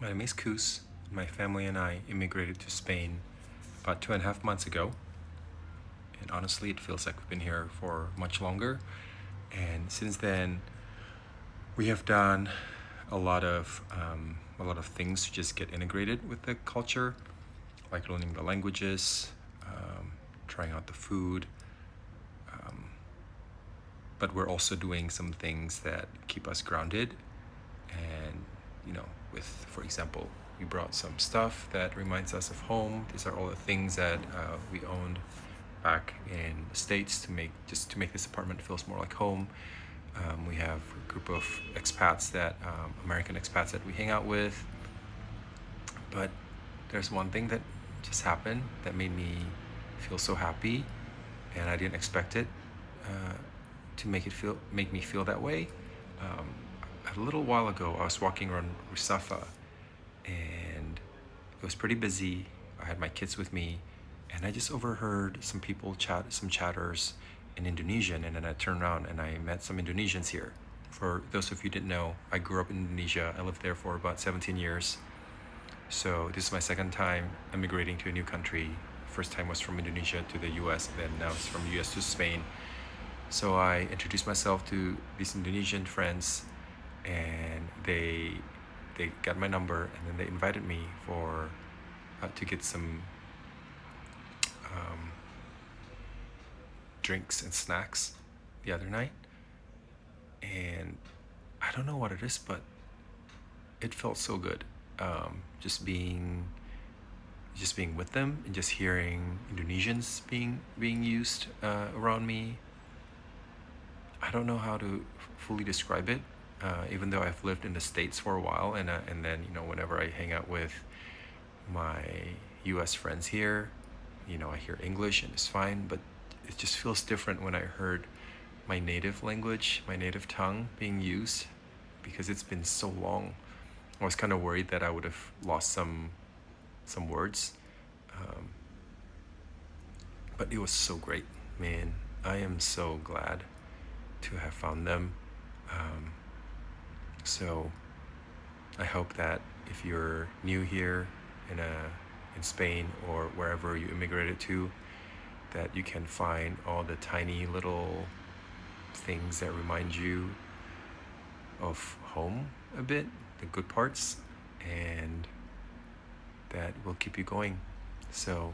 My name is Kus. My family and I immigrated to Spain about 2.5 months ago. And honestly, it feels like we've been here for much longer. And since then, we have done a lot of things to just get integrated with the culture, like learning the languages, trying out the food. But we're also doing some things that keep us grounded. And with, for example, we brought some stuff that reminds us of home. These are all the things that we owned back in the States to make this apartment feels more like home. We have a group of expats American expats that we hang out with. But there's one thing that just happened that made me feel so happy, and I didn't expect it to make me feel that way. A little while ago, I was walking around Rusafa, and it was pretty busy. I had my kids with me, and I just overheard some chatters in Indonesian, and then I turned around and I met some Indonesians here. For those of you who didn't know, I grew up in Indonesia. I lived there for about 17 years. So this is my second time immigrating to a new country. First time was from Indonesia to the US, and then now it's from the US to Spain. So I introduced myself to these Indonesian friends, and they got my number, and then they invited me to get some drinks and snacks the other night. And I don't know what it is, but it felt so good. Just being with them and just hearing Indonesians being used around me. I don't know how to fully describe it. Even though I've lived in the States for a while, and then whenever I hang out with my U.S. friends here, I hear English and it's fine, but it just feels different when I heard my native language, my native tongue being used, because it's been so long. I was kind of worried that I would have lost some words, but it was so great, man. I am so glad to have found them. So I hope that if you're new here in Spain or wherever you immigrated to, that you can find all the tiny little things that remind you of home a bit, the good parts, and that will keep you going. So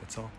that's all.